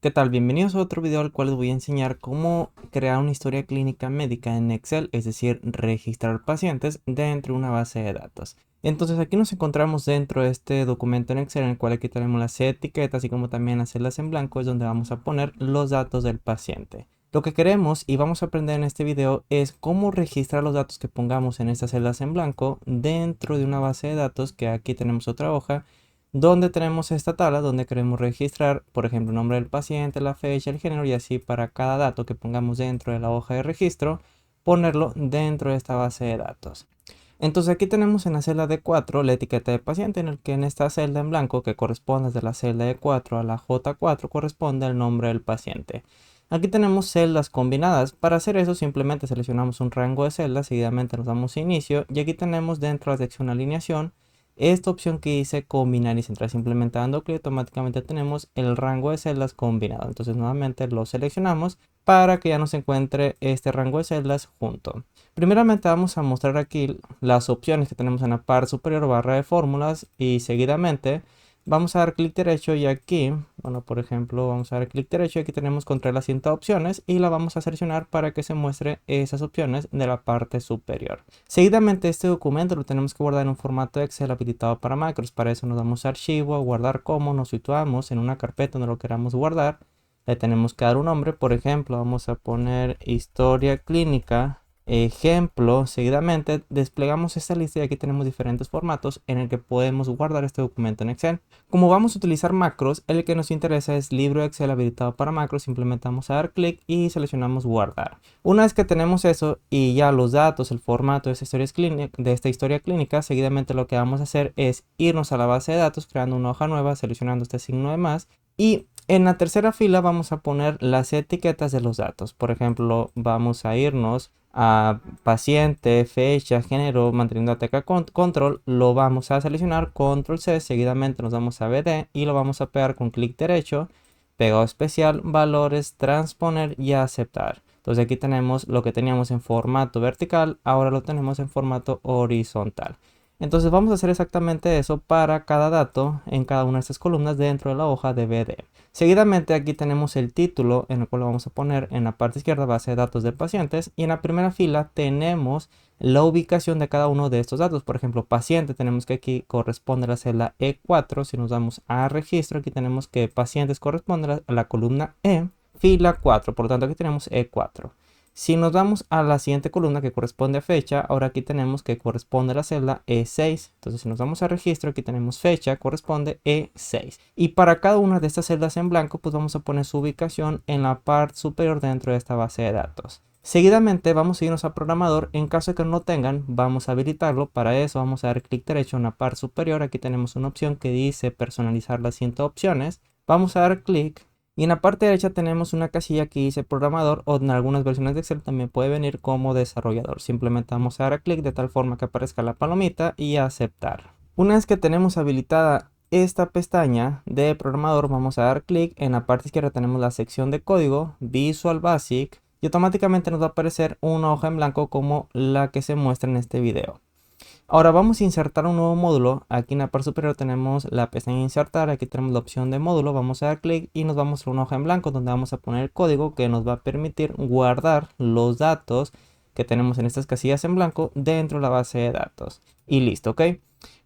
¿Qué tal? Bienvenidos a otro video al cual les voy a enseñar cómo crear una historia clínica médica en Excel, es decir, registrar pacientes dentro de una base de datos. Entonces aquí nos encontramos dentro de este documento en Excel en el cual aquí tenemos las etiquetas, así como también las celdas en blanco, es donde vamos a poner los datos del paciente. Lo que queremos y vamos a aprender en este video es cómo registrar los datos que pongamos en estas celdas en blanco dentro de una base de datos, que aquí tenemos otra hoja donde tenemos esta tabla donde queremos registrar, por ejemplo, el nombre del paciente, la fecha, el género, y así para cada dato que pongamos dentro de la hoja de registro, ponerlo dentro de esta base de datos. Entonces aquí tenemos en la celda D4 la etiqueta de paciente, en el que en esta celda en blanco, que corresponde desde la celda D4 a la J4, corresponde el nombre del paciente. Aquí tenemos celdas combinadas. Para hacer eso simplemente seleccionamos un rango de celdas, seguidamente nos damos a inicio, y aquí tenemos dentro de la sección alineación esta opción que dice combinar y centrar. Simplemente dando clic automáticamente tenemos el rango de celdas combinado. Entonces nuevamente lo seleccionamos para que ya nos encuentre este rango de celdas junto. Primeramente vamos a mostrar aquí las opciones que tenemos en la parte superior, barra de fórmulas, y seguidamente vamos a dar clic derecho y aquí, bueno, por ejemplo, vamos a dar clic derecho y aquí tenemos control las 100 opciones y la vamos a seleccionar para que se muestre esas opciones de la parte superior. Seguidamente este documento lo tenemos que guardar en un formato Excel habilitado para macros. Para eso nos damos a archivo, a guardar como, nos situamos en una carpeta donde lo queramos guardar. Le tenemos que dar un nombre, por ejemplo, vamos a poner historia clínica. Ejemplo, seguidamente desplegamos esta lista y aquí tenemos diferentes formatos en el que podemos guardar este documento en Excel. Como vamos a utilizar macros, el que nos interesa es libro Excel habilitado para macros. Simplemente vamos a dar clic y seleccionamos guardar. Una vez que tenemos eso y ya los datos, el formato de esta historia clínica, seguidamente lo que vamos a hacer es irnos a la base de datos creando una hoja nueva, seleccionando este signo de más, y en la tercera fila vamos a poner las etiquetas de los datos. Por ejemplo, vamos a irnos a paciente, fecha, género, manteniendo tecla control, lo vamos a seleccionar, control C, seguidamente nos vamos a BD y lo vamos a pegar con clic derecho, pegado especial, valores, transponer y aceptar. Entonces aquí tenemos lo que teníamos en formato vertical, ahora lo tenemos en formato horizontal. Entonces vamos a hacer exactamente eso para cada dato en cada una de estas columnas dentro de la hoja de BD. Seguidamente aquí tenemos el título, en el cual lo vamos a poner en la parte izquierda, base de datos de pacientes, y en la primera fila tenemos la ubicación de cada uno de estos datos. Por ejemplo, paciente, tenemos que aquí corresponde a la celda E4. Si nos damos a registro, aquí tenemos que pacientes corresponde a la columna E, fila 4, por lo tanto aquí tenemos E4. Si nos vamos a la siguiente columna que corresponde a fecha, ahora aquí tenemos que corresponde a la celda E6. Entonces si nos vamos a registro, aquí tenemos fecha, corresponde E6. Y para cada una de estas celdas en blanco, pues vamos a poner su ubicación en la parte superior dentro de esta base de datos. Seguidamente vamos a irnos a programador. En caso de que no lo tengan, vamos a habilitarlo. Para eso vamos a dar clic derecho en la parte superior. Aquí tenemos una opción que dice personalizar las 100 opciones. Vamos a dar clic. Y en la parte derecha tenemos una casilla que dice programador, o en algunas versiones de Excel también puede venir como desarrollador. Simplemente vamos a dar clic de tal forma que aparezca la palomita y aceptar. Una vez que tenemos habilitada esta pestaña de programador, vamos a dar clic. En la parte izquierda tenemos la sección de código, Visual Basic, y automáticamente nos va a aparecer una hoja en blanco como la que se muestra en este video. Ahora vamos a insertar un nuevo módulo. Aquí en la parte superior tenemos la pestaña insertar, aquí tenemos la opción de módulo, vamos a dar clic y nos vamos a una hoja en blanco donde vamos a poner el código que nos va a permitir guardar los datos que tenemos en estas casillas en blanco dentro de la base de datos. Y listo, ¿ok?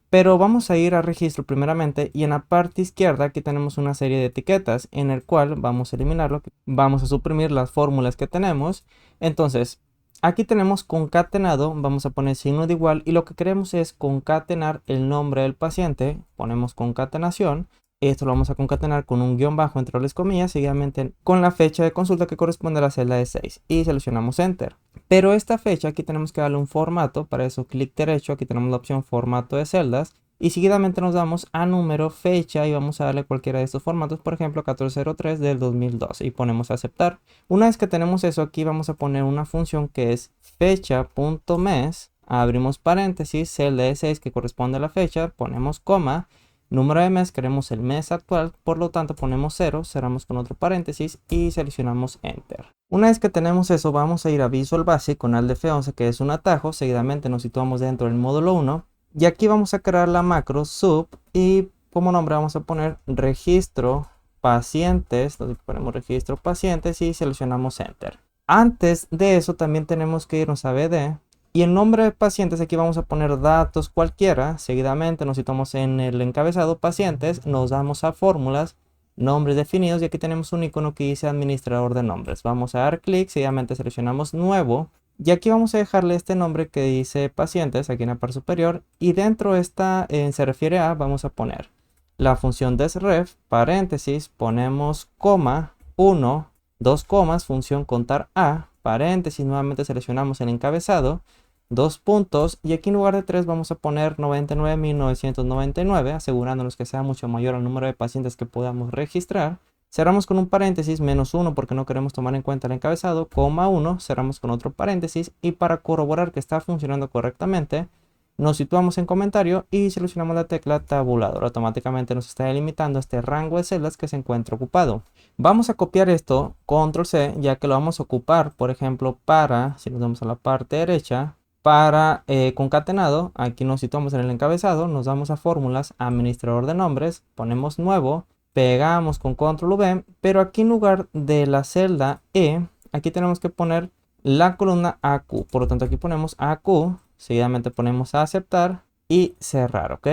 Pero vamos a ir a registro primeramente, y en la parte izquierda aquí tenemos una serie de etiquetas en el cual vamos a eliminarlo, vamos a suprimir las fórmulas que tenemos. Entonces aquí tenemos concatenado, vamos a poner signo de igual y lo que queremos es concatenar el nombre del paciente, ponemos concatenación. Esto lo vamos a concatenar con un guión bajo entre las comillas, seguidamente con la fecha de consulta que corresponde a la celda de 6 y seleccionamos Enter. Pero esta fecha aquí tenemos que darle un formato, para eso clic derecho, aquí tenemos la opción formato de celdas y seguidamente nos vamos a número, fecha y vamos a darle cualquiera de estos formatos, por ejemplo 1403 del 2012 y ponemos aceptar. Una vez que tenemos eso, aquí vamos a poner una función que es fecha.mes, abrimos paréntesis, celda de 6 que corresponde a la fecha, ponemos coma, número de mes, queremos el mes actual, por lo tanto ponemos 0, cerramos con otro paréntesis y seleccionamos Enter. Una vez que tenemos eso, vamos a ir a Visual Basic con Alt F11, que es un atajo. Seguidamente nos situamos dentro del módulo 1 y aquí vamos a crear la macro sub y como nombre vamos a poner registro pacientes, entonces ponemos registro pacientes y seleccionamos Enter. Antes de eso también tenemos que irnos a BD y en nombre de pacientes aquí vamos a poner datos cualquiera. Seguidamente nos situamos en el encabezado pacientes, nos damos a fórmulas, nombres definidos y aquí tenemos un icono que dice administrador de nombres. Vamos a dar clic, seguidamente seleccionamos nuevo y aquí vamos a dejarle este nombre que dice pacientes aquí en la parte superior y dentro de esta se refiere a, vamos a poner la función desref, paréntesis, ponemos coma, 1, 2 comas, función contar a, paréntesis, nuevamente seleccionamos el encabezado, 2 puntos, y aquí en lugar de 3 vamos a poner 99.999, asegurándonos que sea mucho mayor el número de pacientes que podamos registrar. Cerramos con un paréntesis, menos 1 porque no queremos tomar en cuenta el encabezado, coma 1, cerramos con otro paréntesis, y para corroborar que está funcionando correctamente, nos situamos en comentario y seleccionamos la tecla tabulador. Automáticamente nos está delimitando este rango de celdas que se encuentra ocupado. Vamos a copiar esto, control C, ya que lo vamos a ocupar, por ejemplo, para, si nos vamos a la parte derecha, para concatenado, aquí nos situamos en el encabezado, nos damos a fórmulas, administrador de nombres, ponemos nuevo, pegamos con control V, pero aquí en lugar de la celda E, aquí tenemos que poner la columna AQ. Por lo tanto, aquí ponemos AQ. Seguidamente ponemos a aceptar y cerrar, ¿ok?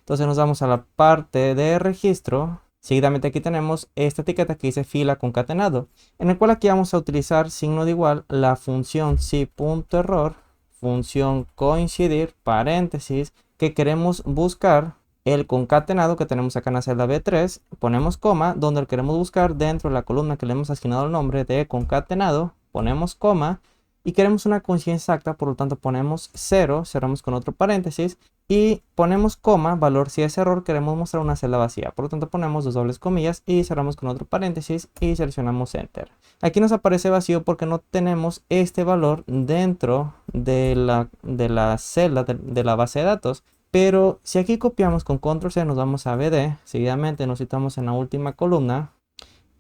Entonces nos vamos a la parte de registro. Seguidamente aquí tenemos esta etiqueta que dice fila concatenado, en el cual aquí vamos a utilizar signo de igual, la función si.error, función coincidir, paréntesis, que queremos buscar el concatenado que tenemos acá en la celda B3, ponemos coma, donde lo queremos buscar dentro de la columna que le hemos asignado el nombre de concatenado, ponemos coma, y queremos una coincidencia exacta, por lo tanto ponemos 0, cerramos con otro paréntesis y ponemos coma, valor si es error, queremos mostrar una celda vacía, por lo tanto ponemos dos dobles comillas y cerramos con otro paréntesis y seleccionamos Enter. Aquí nos aparece vacío porque no tenemos este valor dentro de la celda de la base de datos, pero si aquí copiamos con control C nos vamos a BD, seguidamente nos situamos en la última columna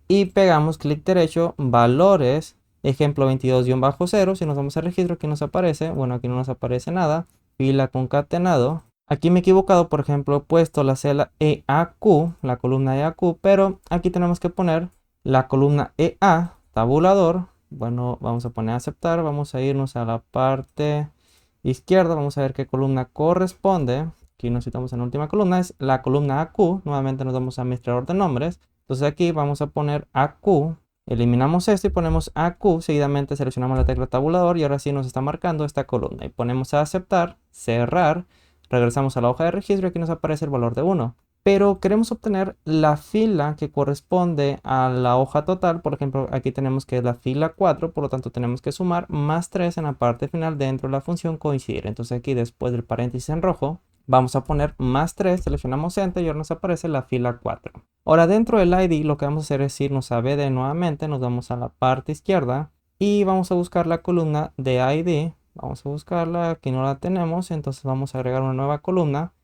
y pegamos clic derecho, valores, ejemplo 22-0, si nos vamos al registro, aquí nos aparece, bueno, aquí no nos aparece nada, fila concatenado. Aquí me he equivocado, por ejemplo, he puesto la celda EAQ, la columna EAQ, pero aquí tenemos que poner la columna EA, tabulador. Bueno, vamos a poner aceptar, vamos a irnos a la parte izquierda, vamos a ver qué columna corresponde. Aquí nos situamos en la última columna, es la columna AQ, nuevamente nos vamos a administrador de nombres. Entonces aquí vamos a poner AQ. Eliminamos esto y ponemos AQ, seguidamente seleccionamos la tecla tabulador y ahora sí nos está marcando esta columna. Y ponemos a aceptar, cerrar, regresamos a la hoja de registro y aquí nos aparece el valor de 1. Pero queremos obtener la fila que corresponde a la hoja total. Por ejemplo, aquí tenemos que es la fila 4, por lo tanto tenemos que sumar más 3 en la parte final dentro de la función coincidir. Entonces aquí después del paréntesis en rojo, vamos a poner más 3, seleccionamos Enter y ahora nos aparece la fila 4. Ahora dentro del ID lo que vamos a hacer es irnos a BD nuevamente, nos vamos a la parte izquierda y vamos a buscar la columna de ID. Vamos a buscarla, aquí no la tenemos, entonces vamos a agregar una nueva columna.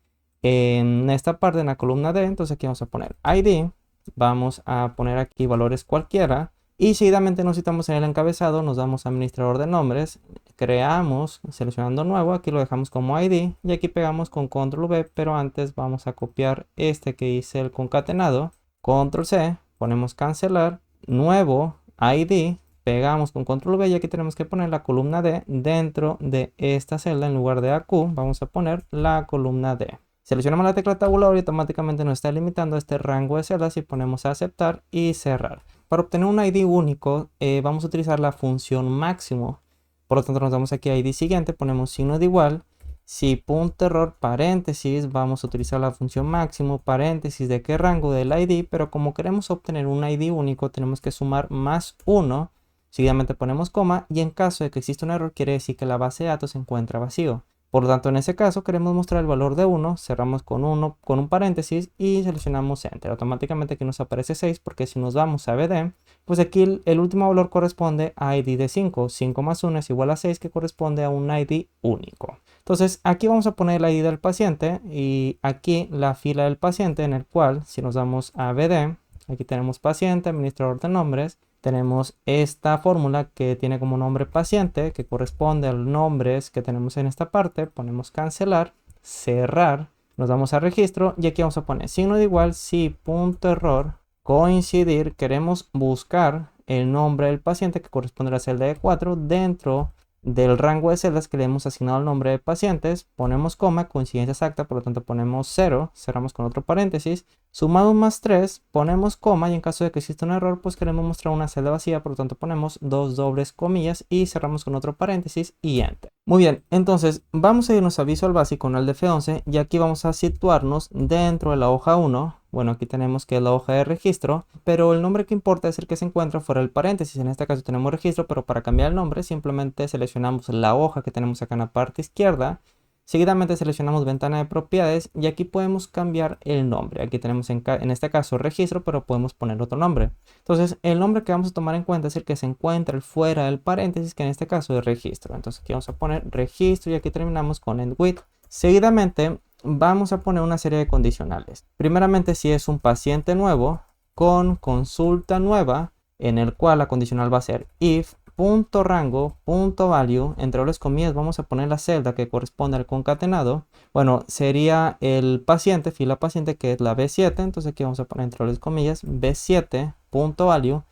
En esta parte, en la columna D, entonces aquí vamos a poner ID. Vamos a poner aquí valores cualquiera. Y seguidamente nos citamos en el encabezado, nos damos a administrador de nombres, creamos, seleccionando nuevo, aquí lo dejamos como ID y aquí pegamos con control V, pero antes vamos a copiar este que hice el concatenado, control C, ponemos cancelar, nuevo, ID, pegamos con control V y aquí tenemos que poner la columna D dentro de esta celda, en lugar de AQ, vamos a poner la columna D. Seleccionamos la tecla tabulador y automáticamente nos está limitando este rango de celdas y ponemos a aceptar y cerrar. Para obtener un ID único vamos a utilizar la función máximo. Por lo tanto nos damos aquí a ID siguiente, ponemos signo de igual, si punto error, paréntesis, vamos a utilizar la función máximo, paréntesis de qué rango del ID, pero como queremos obtener un ID único tenemos que sumar más 1, seguidamente ponemos coma y en caso de que exista un error quiere decir que la base de datos se encuentra vacío. Por lo tanto, en ese caso queremos mostrar el valor de 1, cerramos con un paréntesis y seleccionamos Enter. Automáticamente aquí nos aparece 6 porque si nos vamos a BD, pues aquí el último valor corresponde a ID de 5. 5 más 1 es igual a 6 que corresponde a un ID único. Entonces aquí vamos a poner el ID del paciente y aquí la fila del paciente en el cual si nos vamos a BD, aquí tenemos paciente, administrador de nombres. Tenemos esta fórmula que tiene como nombre paciente, que corresponde a los nombres que tenemos en esta parte. Ponemos cancelar, cerrar, nos damos a registro y aquí vamos a poner signo de igual, si punto error, coincidir, queremos buscar el nombre del paciente que corresponde a la celda E4 dentro del rango de celdas que le hemos asignado al nombre de pacientes, ponemos coma, coincidencia exacta, por lo tanto ponemos 0, cerramos con otro paréntesis, sumamos más 3, ponemos coma y en caso de que exista un error, pues queremos mostrar una celda vacía, por lo tanto ponemos dos dobles comillas y cerramos con otro paréntesis y enter. Muy bien, entonces vamos a irnos a Visual Basic con el de F11 y aquí vamos a situarnos dentro de la hoja 1. Bueno, aquí tenemos que es la hoja de registro, pero el nombre que importa es el que se encuentra fuera del paréntesis. En este caso tenemos registro, pero para cambiar el nombre simplemente seleccionamos la hoja que tenemos acá en la parte izquierda. Seguidamente seleccionamos ventana de propiedades y aquí podemos cambiar el nombre. Aquí tenemos en este caso registro, pero podemos poner otro nombre. Entonces el nombre que vamos a tomar en cuenta es el que se encuentra fuera del paréntesis, que en este caso es registro. Entonces aquí vamos a poner registro y aquí terminamos con end with. Seguidamente vamos a poner una serie de condicionales. Primeramente, si es un paciente nuevo con consulta nueva, en el cual la condicional va a ser if.rango.value, entre dobles comillas vamos a poner la celda que corresponde al concatenado. Bueno, sería el paciente, fila paciente, que es la B7, entonces aquí vamos a poner entre dobles comillas B7.value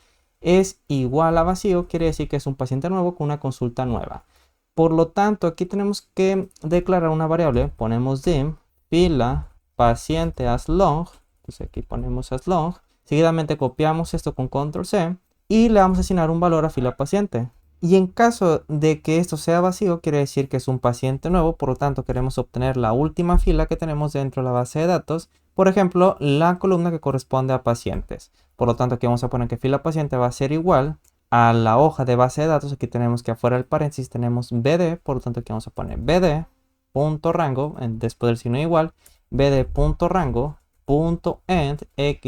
es igual a vacío, quiere decir que es un paciente nuevo con una consulta nueva. Por lo tanto, aquí tenemos que declarar una variable. Ponemos dim fila paciente as long. Entonces aquí ponemos as long. Seguidamente copiamos esto con control C y le vamos a asignar un valor a fila paciente. Y en caso de que esto sea vacío, quiere decir que es un paciente nuevo. Por lo tanto, queremos obtener la última fila que tenemos dentro de la base de datos. Por ejemplo, la columna que corresponde a pacientes. Por lo tanto, aquí vamos a poner que fila paciente va a ser igual a la hoja de base de datos. Aquí tenemos que afuera del paréntesis tenemos bd, por lo tanto aquí vamos a poner bd.rango, después del signo igual, bd.rango.end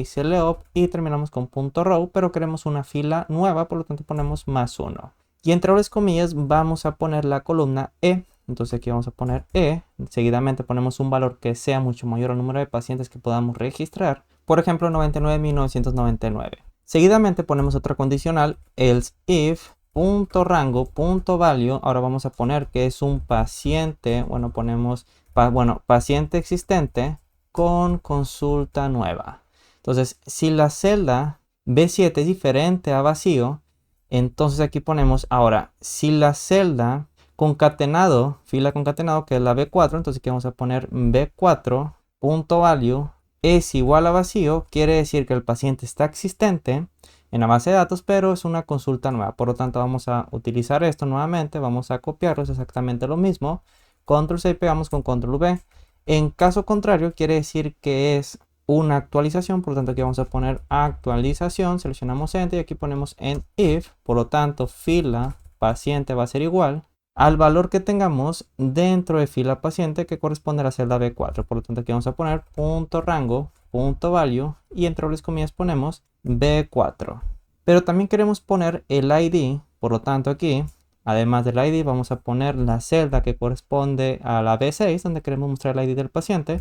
xlop y terminamos con .row, pero queremos una fila nueva, por lo tanto ponemos más 1. Y entre dobles comillas vamos a poner la columna e, entonces aquí vamos a poner e, seguidamente ponemos un valor que sea mucho mayor al número de pacientes que podamos registrar, por ejemplo 99.999. Seguidamente ponemos otra condicional, else if.rango.value. Ahora vamos a poner que es un paciente, bueno, ponemos, paciente existente con consulta nueva. Entonces, si la celda B7 es diferente a vacío, entonces aquí ponemos, ahora, si la celda concatenado, fila concatenado, que es la B4, entonces aquí vamos a poner B4.value es igual a vacío, quiere decir que el paciente está existente en la base de datos, pero es una consulta nueva. Por lo tanto, vamos a utilizar esto nuevamente, vamos a copiarlo, es exactamente lo mismo. Control C y pegamos con Control V. En caso contrario, quiere decir que es una actualización, por lo tanto aquí vamos a poner actualización, seleccionamos Enter y aquí ponemos en if, por lo tanto fila paciente va a ser igual al valor que tengamos dentro de fila paciente que corresponde a la celda B4. Por lo tanto, aquí vamos a poner .rango.value y entre dobles comillas ponemos B4. Pero también queremos poner el ID, por lo tanto aquí, además del ID, vamos a poner la celda que corresponde a la B6, donde queremos mostrar el ID del paciente.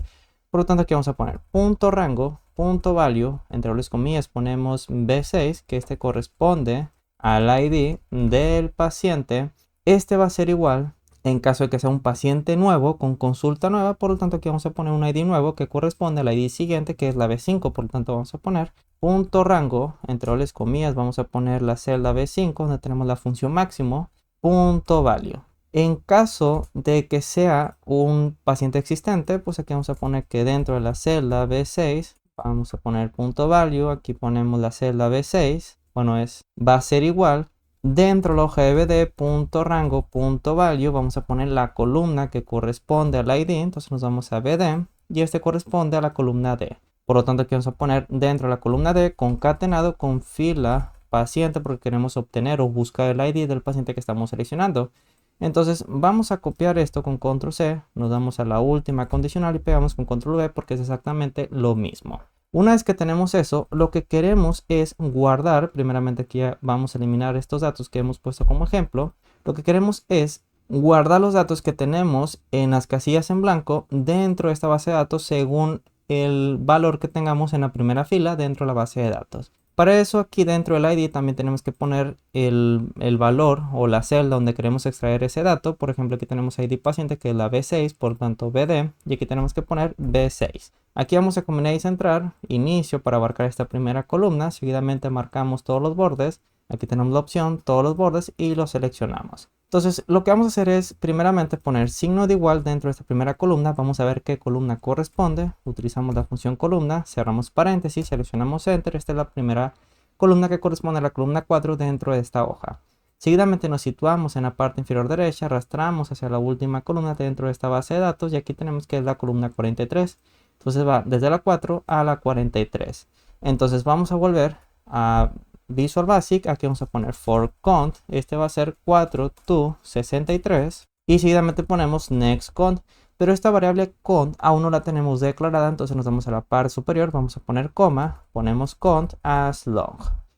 Por lo tanto, aquí vamos a poner .rango.value, entre dobles comillas ponemos B6, que este corresponde al ID del paciente. Este va a ser igual en caso de que sea un paciente nuevo con consulta nueva. Por lo tanto, aquí vamos a poner un ID nuevo que corresponde al ID siguiente, que es la B5. Por lo tanto, vamos a poner .rango, entre dobles comillas, vamos a poner la celda B5, donde tenemos la función máximo, .value. En caso de que sea un paciente existente, pues aquí vamos a poner que dentro de la celda B6, vamos a poner .value, aquí ponemos la celda B6, bueno, va a ser igual. Dentro de la hoja de bd.rango.value vamos a poner la columna que corresponde al ID, entonces nos vamos a bd y este corresponde a la columna D. Por lo tanto, aquí vamos a poner dentro de la columna D concatenado con fila paciente porque queremos obtener o buscar el ID del paciente que estamos seleccionando. Entonces vamos a copiar esto con control C, nos damos a la última condicional y pegamos con control V porque es exactamente lo mismo. Una vez que tenemos eso, lo que queremos es guardar, primeramente aquí ya vamos a eliminar estos datos que hemos puesto como ejemplo. Lo que queremos es guardar los datos que tenemos en las casillas en blanco dentro de esta base de datos según el valor que tengamos en la primera fila dentro de la base de datos. Para eso aquí dentro del ID también tenemos que poner el valor o la celda donde queremos extraer ese dato. Por ejemplo, aquí tenemos ID paciente que es la B6, por tanto BD, y aquí tenemos que poner B6. Aquí vamos a combinar y centrar, inicio para abarcar esta primera columna, seguidamente marcamos todos los bordes, aquí tenemos la opción, todos los bordes y lo seleccionamos. Entonces lo que vamos a hacer es primeramente poner signo de igual dentro de esta primera columna, vamos a ver qué columna corresponde, utilizamos la función columna, cerramos paréntesis, seleccionamos enter, esta es la primera columna que corresponde a la columna 4 dentro de esta hoja. Seguidamente nos situamos en la parte inferior derecha, arrastramos hacia la última columna dentro de esta base de datos y aquí tenemos que es la columna 43. Entonces va desde la 4 a la 43. Entonces vamos a volver a Visual Basic, aquí vamos a poner for count, este va a ser 4 to 63 y seguidamente ponemos next count, pero esta variable count aún no la tenemos declarada, entonces nos vamos a la parte superior, vamos a poner coma, ponemos count as long.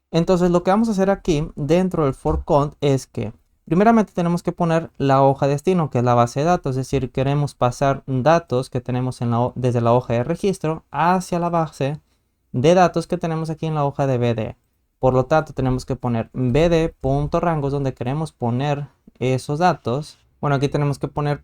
Entonces lo que vamos a hacer aquí dentro del for count es que primeramente tenemos que poner la hoja destino, que es la base de datos, es decir, queremos pasar datos que tenemos desde la hoja de registro hacia la base de datos que tenemos aquí en la hoja de BD. Por lo tanto, tenemos que poner bd.rangos donde queremos poner esos datos. Bueno, aquí tenemos que poner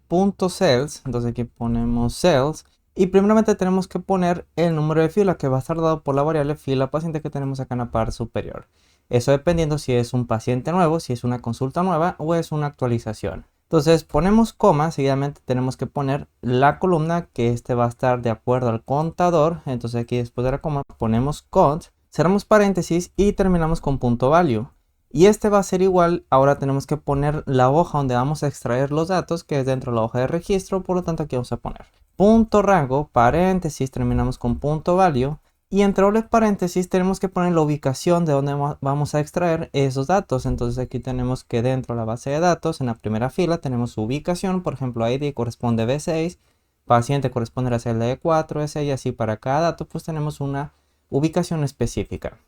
.cells, entonces aquí ponemos cells. Y primeramente tenemos que poner el número de fila que va a estar dado por la variable fila paciente que tenemos acá en la parte superior. Eso dependiendo si es un paciente nuevo, si es una consulta nueva o es una actualización. Entonces ponemos coma, seguidamente tenemos que poner la columna que este va a estar de acuerdo al contador. Entonces aquí después de la coma ponemos count. Cerramos paréntesis y terminamos con punto value. Y este va a ser igual, ahora tenemos que poner la hoja donde vamos a extraer los datos, que es dentro de la hoja de registro, por lo tanto aquí vamos a poner punto rango, paréntesis, terminamos con punto value. Y entre dobles paréntesis tenemos que poner la ubicación de donde vamos a extraer esos datos. Entonces aquí tenemos que dentro de la base de datos, en la primera fila, tenemos su ubicación, por ejemplo ID corresponde B6, paciente corresponde a la celda de 4, S y así para cada dato, pues tenemos una ubicación específica.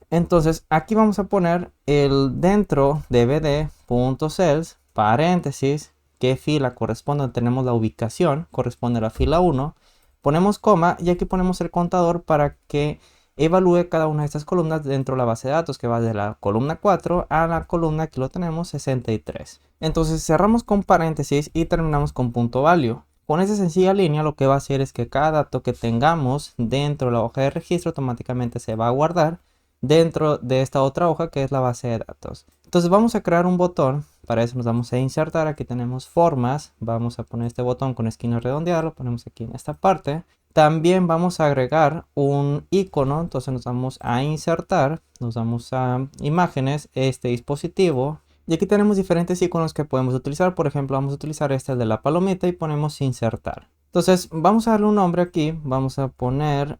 Entonces aquí vamos a poner el dentro de bd.cells paréntesis qué fila corresponde, tenemos la ubicación, corresponde a la fila 1, ponemos coma y aquí ponemos el contador para que evalúe cada una de estas columnas dentro de la base de datos que va de la columna 4 a la columna que lo tenemos 63. Entonces cerramos con paréntesis y terminamos con punto value. Con esa sencilla línea lo que va a hacer es que cada dato que tengamos dentro de la hoja de registro automáticamente se va a guardar dentro de esta otra hoja que es la base de datos. Entonces vamos a crear un botón, para eso nos vamos a insertar, aquí tenemos formas, vamos a poner este botón con esquina redondeada, lo ponemos aquí en esta parte. También vamos a agregar un icono, entonces nos vamos a insertar, nos vamos a imágenes, este dispositivo. Y aquí tenemos diferentes iconos que podemos utilizar. Por ejemplo, vamos a utilizar este de la palomita y ponemos insertar. Entonces vamos a darle un nombre aquí. Vamos a poner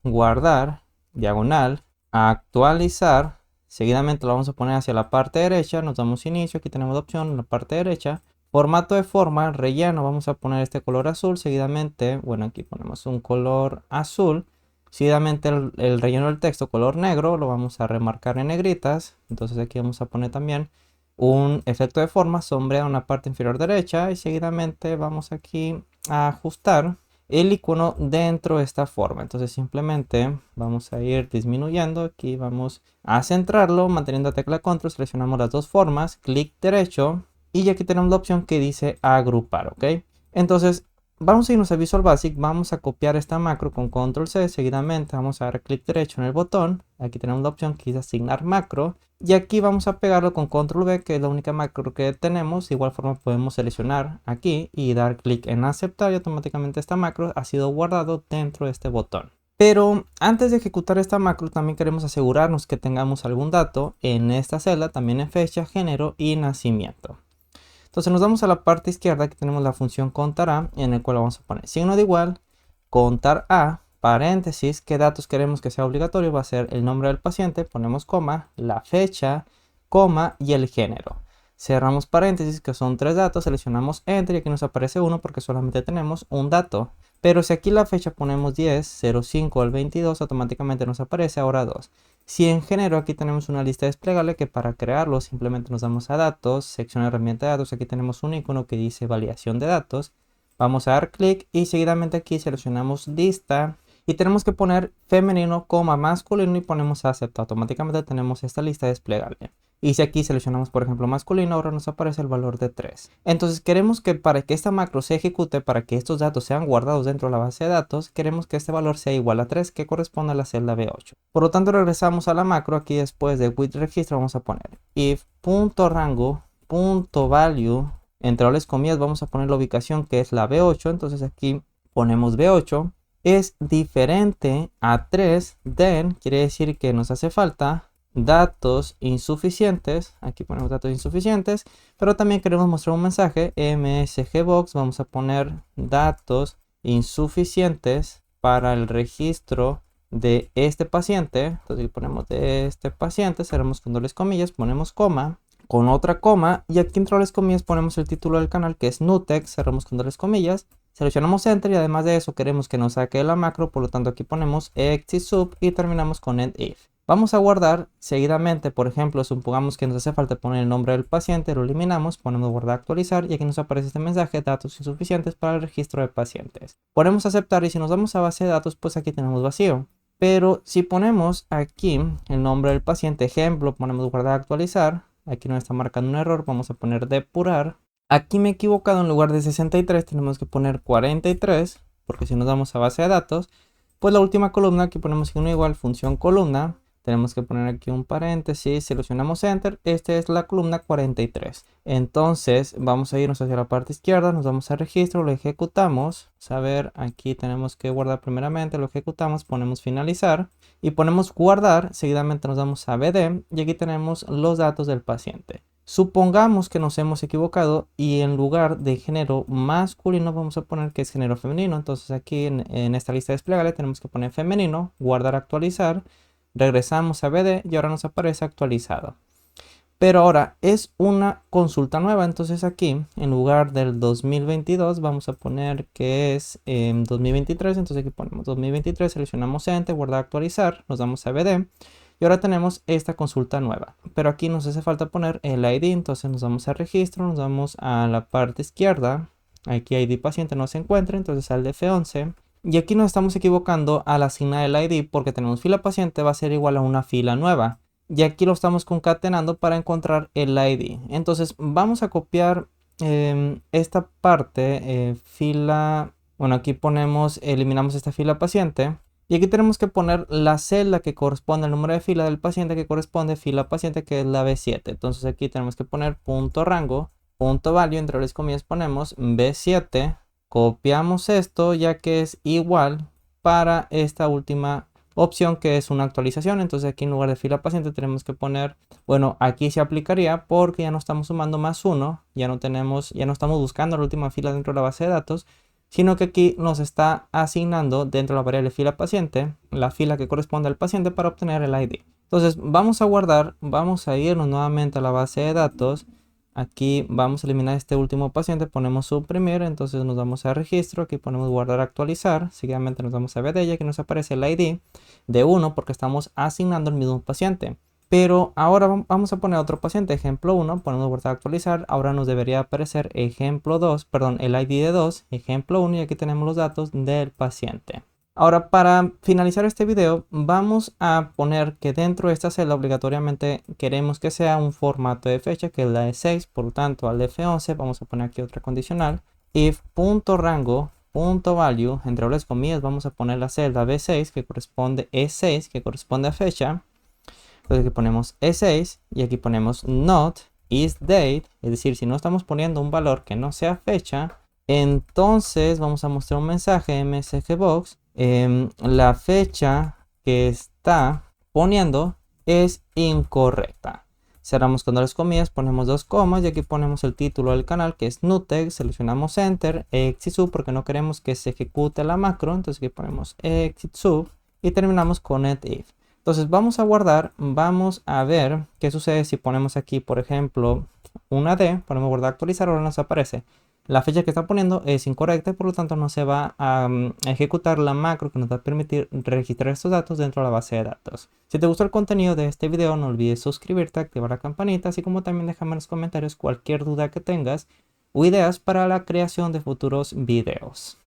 guardar, diagonal, actualizar. Seguidamente lo vamos a poner hacia la parte derecha. Nos damos inicio. Aquí tenemos la opción en la parte derecha. Formato de forma, relleno. Vamos a poner este color azul. Seguidamente, bueno, aquí ponemos un color azul. Seguidamente el relleno del texto color negro lo vamos a remarcar en negritas. Entonces aquí vamos a poner también un efecto de forma, sombreado en la parte inferior derecha y seguidamente vamos aquí a ajustar el icono dentro de esta forma. Entonces simplemente vamos a ir disminuyendo, aquí vamos a centrarlo manteniendo la tecla control, seleccionamos las dos formas, clic derecho y aquí tenemos la opción que dice agrupar, ¿ok? Entonces vamos a irnos a Visual Basic, vamos a copiar esta macro con control C, seguidamente vamos a dar clic derecho en el botón, aquí tenemos la opción que dice asignar macro y aquí vamos a pegarlo con control V, que es la única macro que tenemos. De igual forma podemos seleccionar aquí y dar clic en aceptar y automáticamente esta macro ha sido guardado dentro de este botón. Pero antes de ejecutar esta macro también queremos asegurarnos que tengamos algún dato en esta celda, también en fecha, género y nacimiento. Entonces nos vamos a la parte izquierda, que tenemos la función contar a, en el cual vamos a poner signo de igual, contar a, paréntesis, qué datos queremos que sea obligatorio, va a ser el nombre del paciente, ponemos coma, la fecha, coma y el género. Cerramos paréntesis, que son 3 datos, seleccionamos enter y aquí nos aparece 1 porque solamente tenemos un dato. Pero si aquí la fecha ponemos 10/05 al 22, automáticamente nos aparece ahora 2. Si en género aquí tenemos una lista desplegable que para crearlo simplemente nos damos a datos, sección de herramienta de datos, aquí tenemos un icono que dice validación de datos. Vamos a dar clic y seguidamente aquí seleccionamos lista y tenemos que poner femenino, coma, masculino y ponemos acepto. Automáticamente tenemos esta lista desplegable. Y si aquí seleccionamos, por ejemplo, masculino, ahora nos aparece el valor de 3. Entonces queremos que para que esta macro se ejecute, para que estos datos sean guardados dentro de la base de datos, queremos que este valor sea igual a 3, que corresponde a la celda B8. Por lo tanto, regresamos a la macro. Aquí después de with registro vamos a poner if.rango.value, entre dobles comillas vamos a poner la ubicación que es la B8. Entonces aquí ponemos B8. Es diferente a 3, then quiere decir que nos hace falta datos insuficientes. Aquí ponemos datos insuficientes, pero también queremos mostrar un mensaje msgbox. Vamos a poner datos insuficientes para el registro de este paciente. Entonces aquí ponemos de este paciente, cerramos con dobles comillas, ponemos coma, con otra coma, y aquí entre dobles comillas ponemos el título del canal que es Nutex, cerramos con dobles comillas, seleccionamos enter y además de eso queremos que nos saque la macro, por lo tanto aquí ponemos exit sub y terminamos con end if. Vamos a guardar seguidamente, por ejemplo, supongamos que nos hace falta poner el nombre del paciente, lo eliminamos, ponemos guardar actualizar y aquí nos aparece este mensaje, datos insuficientes para el registro de pacientes. Ponemos aceptar y si nos vamos a base de datos, pues aquí tenemos vacío. Pero si ponemos aquí el nombre del paciente, ejemplo, ponemos guardar actualizar, aquí nos está marcando un error, vamos a poner depurar. Aquí me he equivocado, en lugar de 63 tenemos que poner 43, porque si nos vamos a base de datos, pues la última columna, aquí ponemos signo igual, función columna, tenemos que poner aquí un paréntesis, seleccionamos enter, esta es la columna 43. Entonces vamos a irnos hacia la parte izquierda, nos vamos a registro, lo ejecutamos, a ver, aquí tenemos que guardar primeramente, lo ejecutamos, ponemos finalizar y ponemos guardar, seguidamente nos vamos a BD y aquí tenemos los datos del paciente. Supongamos que nos hemos equivocado y en lugar de género masculino vamos a poner que es género femenino. Entonces aquí en esta lista desplegable tenemos que poner femenino, guardar actualizar, regresamos a BD y ahora nos aparece actualizado. Pero ahora es una consulta nueva, entonces aquí en lugar del 2022 vamos a poner que es 2023. Entonces aquí ponemos 2023, seleccionamos enter, guardar actualizar, nos damos a BD. Y ahora tenemos esta consulta nueva, pero aquí nos hace falta poner el ID, entonces nos vamos a registro, nos vamos a la parte izquierda, aquí ID paciente no se encuentra, entonces al F11, y aquí nos estamos equivocando al asignar el ID porque tenemos fila paciente va a ser igual a una fila nueva, y aquí lo estamos concatenando para encontrar el ID. Entonces vamos a copiar esta parte, fila, bueno aquí ponemos, eliminamos esta fila paciente. Y aquí tenemos que poner la celda que corresponde al número de fila del paciente que corresponde a fila paciente que es la B7. Entonces aquí tenemos que poner punto rango, punto value, entre las comillas ponemos B7. Copiamos esto ya que es igual para esta última opción que es una actualización. Entonces aquí en lugar de fila paciente tenemos que poner, bueno, aquí se aplicaría porque ya no estamos sumando más uno, ya no estamos buscando la última fila dentro de la base de datos, sino que aquí nos está asignando dentro de la variable fila paciente la fila que corresponde al paciente para obtener el ID. Entonces vamos a guardar, vamos a irnos nuevamente a la base de datos. Aquí vamos a eliminar este último paciente, ponemos suprimir, entonces nos vamos a registro, aquí ponemos guardar actualizar, seguidamente nos vamos a BD y aquí nos aparece el ID de 1 porque estamos asignando el mismo paciente. Pero ahora vamos a poner otro paciente, ejemplo 1, ponemos guardar actualizar, ahora nos debería aparecer ejemplo 2, perdón, el ID de 2, ejemplo 1 y aquí tenemos los datos del paciente. Ahora para finalizar este video vamos a poner que dentro de esta celda obligatoriamente queremos que sea un formato de fecha que es la de 6, por lo tanto al F11 vamos a poner aquí otra condicional, if.rango.value, entre dobles comillas vamos a poner la celda B6 que corresponde E6 que corresponde a fecha. Entonces aquí ponemos E6 y aquí ponemos not is date, es decir, si no estamos poniendo un valor que no sea fecha, entonces vamos a mostrar un mensaje msgbox, la fecha que está poniendo es incorrecta. Cerramos con dobles comillas, ponemos dos comas y aquí ponemos el título del canal que es Nutex, seleccionamos enter, exit sub porque no queremos que se ejecute la macro, entonces aquí ponemos exit sub y terminamos con end if. Entonces vamos a guardar, vamos a ver qué sucede si ponemos aquí, por ejemplo, una D, ponemos guardar actualizar, ahora nos aparece. La fecha que está poniendo es incorrecta y por lo tanto no se va a ejecutar la macro que nos va a permitir registrar estos datos dentro de la base de datos. Si te gustó el contenido de este video no olvides suscribirte, activar la campanita, así como también déjame en los comentarios cualquier duda que tengas o ideas para la creación de futuros videos.